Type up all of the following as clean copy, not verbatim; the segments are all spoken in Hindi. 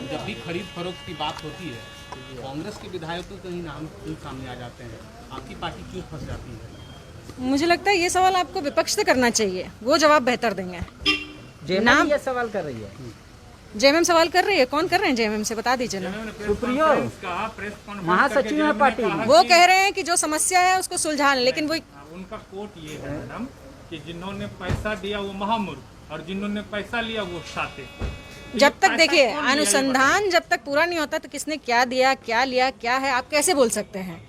जब भी खरीद फरोख्त की बात होती है कांग्रेस के विधायकों के ही नाम सामने आ जाते हैं, आपकी पार्टी क्यों फंस जाती है? मुझे लगता है ये सवाल आपको विपक्ष से करना चाहिए, वो जवाब बेहतर देंगे। जेएमएम ये सवाल कर रही है। जेएमएम सवाल कर रही है? कौन कर रहे हैं जेएमएम से, बता दीजिए ना। सुप्रियो महासचिव है पार्टी। वो कह रहे हैं कि जो समस्या है उसको सुलझा लें, लेकिन वो उनका कोट ये है मैडम कि जिन्होंने पैसा दिया वो महामूर्ख और जिन्होंने पैसा लिया वो शातिर। जब तक देखिए अनुसंधान जब तक पूरा नहीं होता तो किसने क्या दिया, क्या लिया, क्या है, आप कैसे बोल सकते हैं?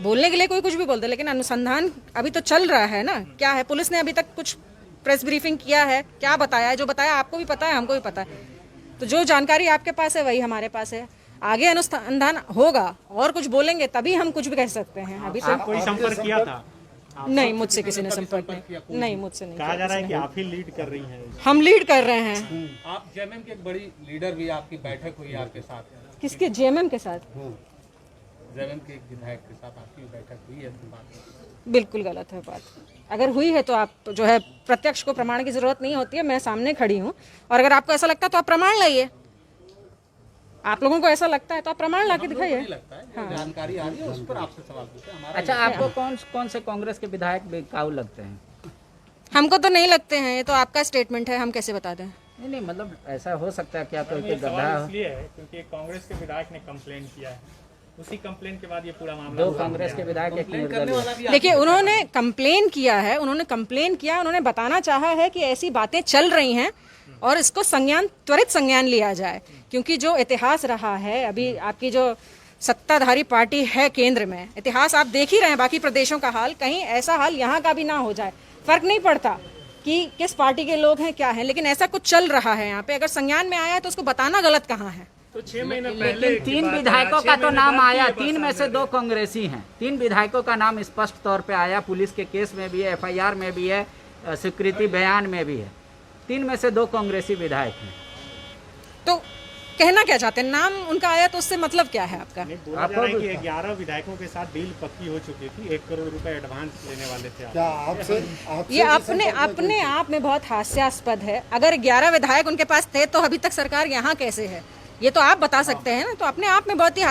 बोलने के लिए कोई कुछ भी बोलते, लेकिन अनुसंधान अभी तो चल रहा है ना। क्या है, पुलिस ने अभी तक कुछ प्रेस ब्रीफिंग किया है, क्या बताया है? जो बताया आपको भी पता है, हमको भी पता है। तो जो जानकारी आपके पास है वही हमारे पास है। आगे अनुसंधान होगा और कुछ बोलेंगे तभी हम कुछ भी कह सकते हैं। अभी तो कोई संपर्क किया था? नहीं, मुझसे किसी ने संपर्क नहीं, मुझसे नहीं कहा जा रहा है कि आप ही लीड कर रही हैं। हम लीड कर रहे हैं। आप जेएमएम के एक बड़ी लीडर भी, आपकी बैठक हुई आपके साथ? किसके? जेएमएम के साथ? जेएमएम के एक विधायक के साथ आपकी बैठक हुई है? बात बिल्कुल गलत है बात। अगर हुई है तो आप जो है प्रत्यक्ष को प्रमाण की जरूरत नहीं होती है, मैं सामने खड़ी हूँ। और अगर आपको ऐसा लगता है तो आप प्रमाण लाइए। आप लोगों को ऐसा लगता है तो आप प्रमाण ला के दिखाइए। लगता है हाँ। जानकारी आ रही है, उस पर आपसे सवाल पूछे। अच्छा, आपको कौन से कांग्रेस के विधायक बेकाऊ लगते हैं? हमको तो नहीं लगते हैं, ये तो आपका स्टेटमेंट है, हम कैसे बता दें? नहीं, मतलब ऐसा हो सकता है क्या? तो ये गड्ढा सवाल इसलिए है क्योंकि कांग्रेस के विधायक ने कंप्लेंट किया है, उसी कंप्लेंट के बाद ये पूरा मामला। दो कांग्रेस के विधायक एक निर्दलीय। देखिए, उन्होंने कंप्लेन किया है, उन्होंने बताना चाहा है कि ऐसी बातें चल रही हैं और इसको त्वरित संज्ञान लिया जाए। क्योंकि जो इतिहास रहा है, अभी आपकी जो सत्ताधारी पार्टी है केंद्र में, इतिहास आप देख ही रहे हैं, बाकी प्रदेशों का हाल, कहीं ऐसा हाल यहाँ का भी ना हो जाए। फर्क नहीं पड़ता कि किस पार्टी के लोग हैं, क्या है, लेकिन ऐसा कुछ चल रहा है यहाँ पे। अगर संज्ञान में आया है तो उसको बताना गलत कहाँ है? तो 6 महीने पहले लेकिन 3 विधायकों का तो नाम आया, 3 में से 2 कांग्रेसी हैं। 3 विधायकों का नाम स्पष्ट तौर पे आया, पुलिस के केस में भी है, एफआईआर में भी है, स्वीकृति बयान में भी है। 3 में से 2 कांग्रेसी विधायक हैं। तो कहना क्या चाहते हैं? नाम उनका आया तो उससे मतलब क्या है आपका? बोला जा रहा है कि 11 विधायकों के साथ डील पक्की हो चुकी थी, 1 करोड़ रुपए एडवांस लेने वाले थे। क्या आपसे ये अपने आप में बहुत हास्यास्पद है। अगर 11 विधायक उनके पास थे तो अभी तक सरकार यहाँ कैसे है, ये तो आप बता सकते हैं ना। तो अपने आप में बहुत ही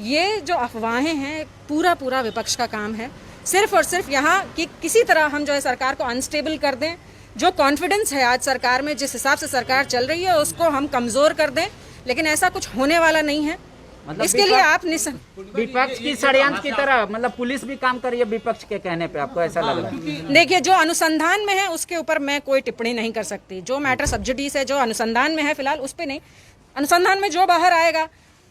ये जो अफवाहें हैं, पूरा विपक्ष का काम है सिर्फ और सिर्फ यहाँ कि किसी तरह हम जो है सरकार को अनस्टेबल कर दें। जो कॉन्फिडेंस है आज सरकार में, जिस हिसाब से सरकार चल रही है, उसको हम कमजोर कर दें। लेकिन ऐसा कुछ होने वाला नहीं है। मतलब इसके लिए आप विपक्ष की षड्यंत्र की तरह, मतलब पुलिस भी काम कर रही है विपक्ष के कहने पे, आपको ऐसा लग रहा है? देखिए, जो अनुसंधान में है उसके ऊपर मैं कोई टिप्पणी नहीं कर सकती। जो मैटर सब्जुडिस है, जो अनुसंधान में है फिलहाल, उस पर नहीं। अनुसंधान में जो बाहर आएगा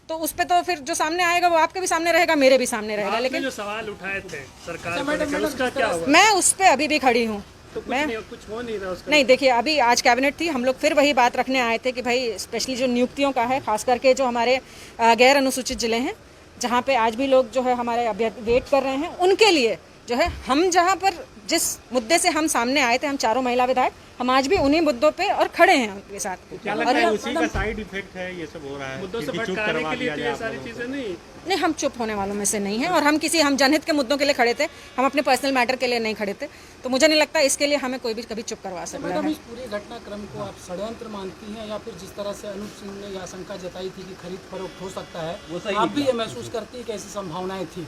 तो उस पे तो फिर जो सामने आएगा वो आपके भी सामने रहेगा, मेरे भी सामने रहेगा। लेकिन जो सवाल उठाए थे सरकार को लेकर, उसका क्या हुआ? मैं उस पे अभी भी खड़ी हूँ। तो कुछ हो नहीं रहा उसका? नहीं, देखिए, अभी आज कैबिनेट थी, हम लोग फिर वही बात रखने आए थे कि भाई स्पेशली जो नियुक्तियों का है, खास करके जो हमारे गैर अनुसूचित जिले हैं, जहाँ पे आज भी लोग जो है हमारे अभ्यर्थी वेट कर रहे हैं, उनके लिए जो है हम जहाँ पर जिस मुद्दे से हम सामने आए थे, हम चारों महिला विधायक, हम आज भी उन्हीं मुद्दों पे और खड़े हैं उनके साथ। क्या लगता है उसी का साइड इफेक्ट है ये सब हो रहा है? मुद्दों से भटकाने के लिए ये सारी चीजें नहीं, हम चुप होने वालों में से नहीं हैं। और हम जनहित के मुद्दों के लिए खड़े थे, हम अपने पर्सनल मैटर के लिए नहीं खड़े थे। तो मुझे नहीं लगता इसके लिए हमें कोई भी कभी चुप करवा सकता है। इस पूरे घटनाक्रम को आप षड्यंत्र मानती हैं, या फिर जिस तरह से अनूप सिंह ने यह आशंका जताई थी कि खरीद फरोख्त हो सकता है, आप भी ये महसूस करती है कि ऐसी संभावनाएं थी?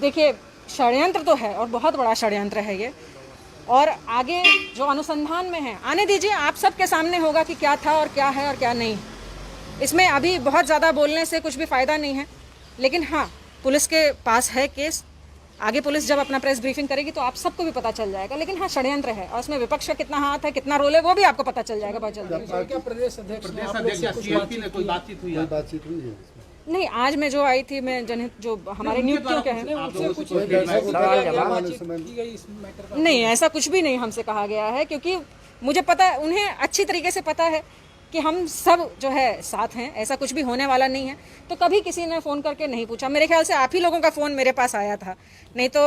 देखिए, षड्यंत्र तो है और बहुत बड़ा षड्यंत्र है ये। और आगे जो अनुसंधान में है, आने दीजिए, आप सबके सामने होगा कि क्या था और क्या है और क्या नहीं। इसमें अभी बहुत ज़्यादा बोलने से कुछ भी फ़ायदा नहीं है। लेकिन हाँ, पुलिस के पास है केस, आगे पुलिस जब अपना प्रेस ब्रीफिंग करेगी तो आप सबको भी पता चल जाएगा। लेकिन हाँ, षड्यंत्र है और उसमें विपक्ष का कितना हाथ है, कितना रोल है, वो भी आपको पता चल जाएगा बहुत जल्दी। क्या प्रदेश अध्यक्ष ने आप लोग प्रदेश से या कुछ सीएलपी ने कोई बातचीत हुई है? बातचीत हुई है? नहीं, आज मैं जो आई थी, मैं जनहित जो हमारे नियुक्तियों के हैं, नहीं, ऐसा कुछ भी नहीं हमसे कहा गया है। क्योंकि मुझे पता है, उन्हें अच्छी तरीके से पता है कि हम सब जो है साथ हैं, ऐसा कुछ भी होने वाला नहीं है। तो कभी किसी ने फ़ोन करके नहीं पूछा। मेरे ख्याल से आप ही लोगों का फ़ोन मेरे पास आया था, नहीं तो